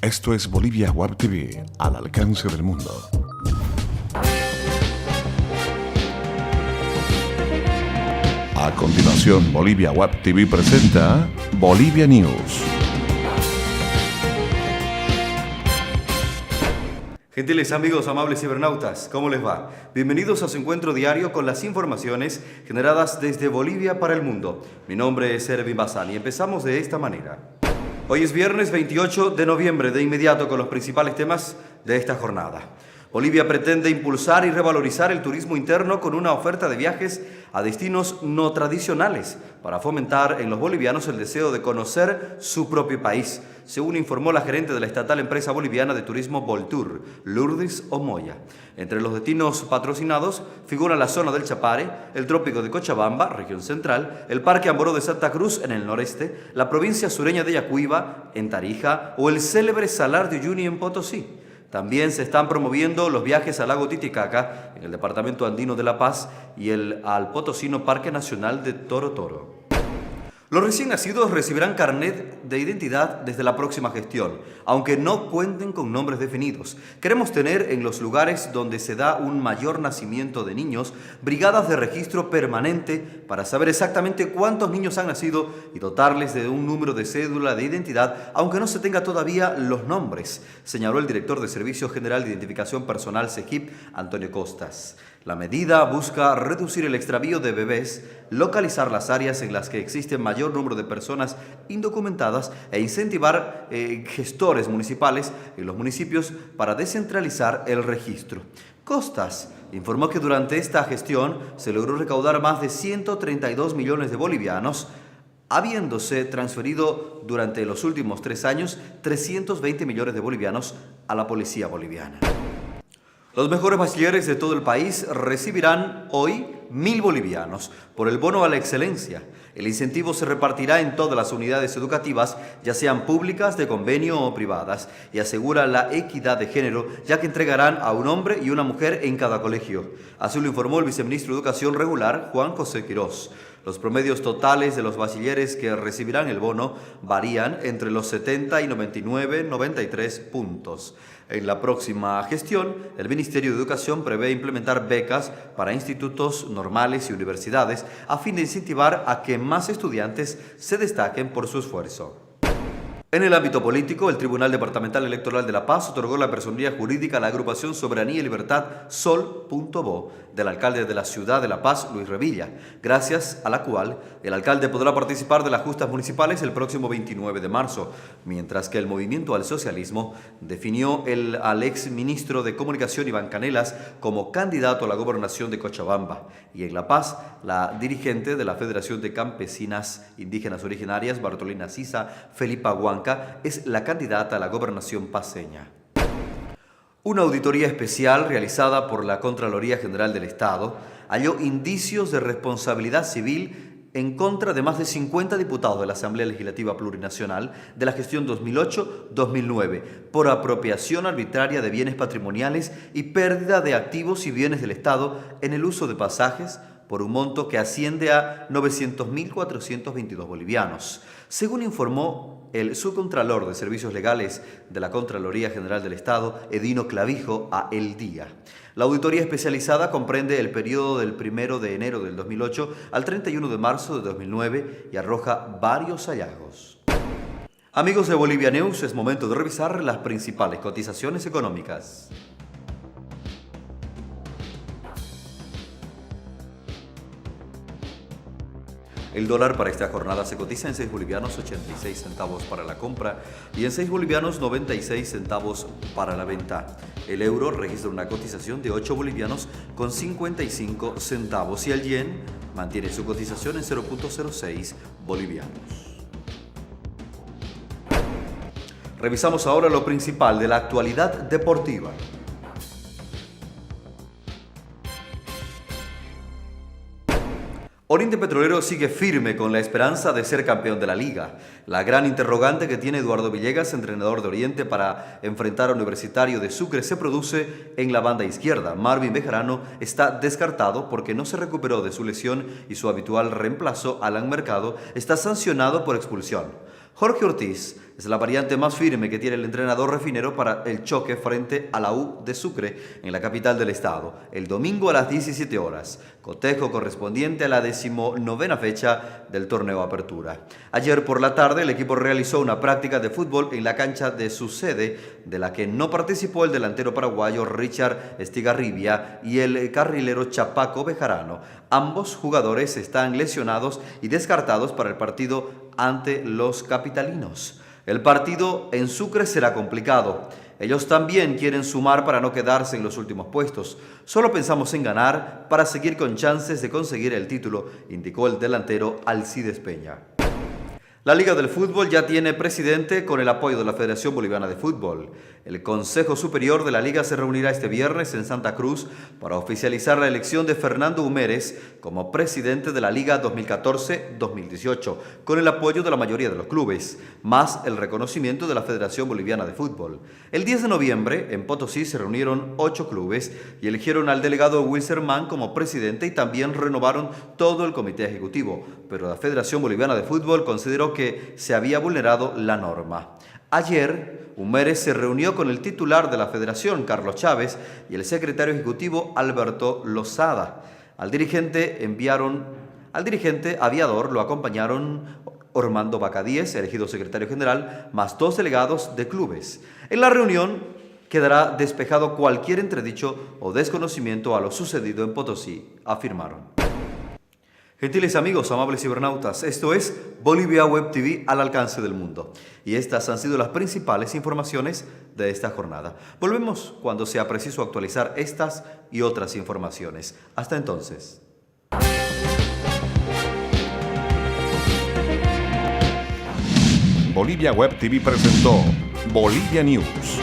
Esto es Bolivia Web TV, al alcance del mundo. A continuación, Bolivia Web TV presenta Bolivia News. Gentiles amigos, amables cibernautas, ¿cómo les va? Bienvenidos a su encuentro diario con las informaciones generadas desde Bolivia para el mundo. Mi nombre es Erwin Bazán y empezamos de esta manera. Hoy es viernes 28 de noviembre, de inmediato con los principales temas de esta jornada. Bolivia pretende impulsar y revalorizar el turismo interno con una oferta de viajes a destinos no tradicionales para fomentar en los bolivianos el deseo de conocer su propio país, según informó la gerente de la estatal empresa boliviana de turismo Voltur, Lourdes Omoya. Entre los destinos patrocinados figuran la zona del Chapare, el trópico de Cochabamba, región central, el Parque Amboró de Santa Cruz en el noreste, la provincia sureña de Yacuiba, en Tarija, o el célebre Salar de Uyuni en Potosí. También se están promoviendo los viajes al lago Titicaca, en el departamento andino de La Paz, y al potosino Parque Nacional de Toro Toro. Los recién nacidos recibirán carnet de identidad desde la próxima gestión, aunque no cuenten con nombres definidos. Queremos tener en los lugares donde se da un mayor nacimiento de niños, brigadas de registro permanente para saber exactamente cuántos niños han nacido y dotarles de un número de cédula de identidad, aunque no se tenga todavía los nombres, señaló el director de Servicio General de Identificación Personal SEGIP, Antonio Costas. La medida busca reducir el extravío de bebés, localizar las áreas en las que existe mayor número de personas indocumentadas e incentivar gestores municipales en los municipios para descentralizar el registro. Costas informó que durante esta gestión se logró recaudar más de 132 millones de bolivianos, habiéndose transferido durante los últimos 3 años 320 millones de bolivianos a la policía boliviana. Los mejores bachilleres de todo el país recibirán hoy 1.000 bolivianos por el bono a la excelencia. El incentivo se repartirá en todas las unidades educativas, ya sean públicas, de convenio o privadas, y asegura la equidad de género, ya que entregarán a un hombre y una mujer en cada colegio. Así lo informó el viceministro de Educación Regular, Juan José Quirós. Los promedios totales de los bachilleres que recibirán el bono varían entre los 70 y 93 puntos. En la próxima gestión, el Ministerio de Educación prevé implementar becas para institutos normales y universidades a fin de incentivar a que más estudiantes se destaquen por su esfuerzo. En el ámbito político, el Tribunal Departamental Electoral de La Paz otorgó la personería jurídica a la agrupación Soberanía y Libertad Sol.bo del alcalde de la ciudad de La Paz, Luis Revilla, gracias a la cual el alcalde podrá participar de las justas municipales el próximo 29 de marzo, mientras que el Movimiento al Socialismo definió al ex ministro de Comunicación Iván Canelas como candidato a la gobernación de Cochabamba, y en La Paz, la dirigente de la Federación de Campesinas Indígenas Originarias, Bartolina Sisa, Felipa Huanca, es la candidata a la gobernación paceña. Una auditoría especial realizada por la Contraloría General del Estado halló indicios de responsabilidad civil en contra de más de 50 diputados de la Asamblea Legislativa Plurinacional de la gestión 2008-2009 por apropiación arbitraria de bienes patrimoniales y pérdida de activos y bienes del Estado en el uso de pasajes por un monto que asciende a 900.422 bolivianos. Según informó el subcontralor de Servicios Legales de la Contraloría General del Estado, Edino Clavijo, a El Día. La auditoría especializada comprende el periodo del 1 de enero del 2008 al 31 de marzo de 2009 y arroja varios hallazgos. Amigos de Bolivia News, es momento de revisar las principales cotizaciones económicas. El dólar para esta jornada se cotiza en 6 bolivianos 86 centavos para la compra y en 6 bolivianos 96 centavos para la venta. El euro registra una cotización de 8 bolivianos con 55 centavos y el yen mantiene su cotización en 0.06 bolivianos. Revisamos ahora lo principal de la actualidad deportiva. Oriente Petrolero sigue firme con la esperanza de ser campeón de la liga. La gran interrogante que tiene Eduardo Villegas, entrenador de Oriente, para enfrentar a Universitario de Sucre se produce en la banda izquierda. Marvin Bejarano está descartado porque no se recuperó de su lesión y su habitual reemplazo, Alan Mercado, está sancionado por expulsión. Jorge Ortiz es la variante más firme que tiene el entrenador refinero para el choque frente a la U de Sucre en la capital del estado, el domingo a las 17 horas, cotejo correspondiente a la 19ª fecha del torneo Apertura. Ayer por la tarde el equipo realizó una práctica de fútbol en la cancha de su sede, de la que no participó el delantero paraguayo Richard Estigarribia y el carrilero Chapaco Bejarano. Ambos jugadores están lesionados y descartados para el partido ante los capitalinos. El partido en Sucre será complicado. Ellos también quieren sumar para no quedarse en los últimos puestos. Solo pensamos en ganar para seguir con chances de conseguir el título, indicó el delantero Alcides Peña. La Liga del Fútbol ya tiene presidente con el apoyo de la Federación Boliviana de Fútbol. El Consejo Superior de la Liga se reunirá este viernes en Santa Cruz para oficializar la elección de Fernando Humérez como presidente de la Liga 2014-2018, con el apoyo de la mayoría de los clubes, más el reconocimiento de la Federación Boliviana de Fútbol. El 10 de noviembre, en Potosí, se reunieron 8 clubes y eligieron al delegado Wilsermann como presidente y también renovaron todo el comité ejecutivo, pero la Federación Boliviana de Fútbol consideró que se había vulnerado la norma. Ayer, Humérez se reunió con el titular de la federación, Carlos Chávez, y el secretario ejecutivo, Alberto Lozada. Al dirigente aviador lo acompañaron Ormando Bacadíes, elegido secretario general, más 2 delegados de clubes. En la reunión quedará despejado cualquier entredicho o desconocimiento a lo sucedido en Potosí, afirmaron. Gentiles amigos, amables cibernautas, esto es Bolivia Web TV al alcance del mundo. Y estas han sido las principales informaciones de esta jornada. Volvemos cuando sea preciso actualizar estas y otras informaciones. Hasta entonces. Bolivia Web TV presentó Bolivia News.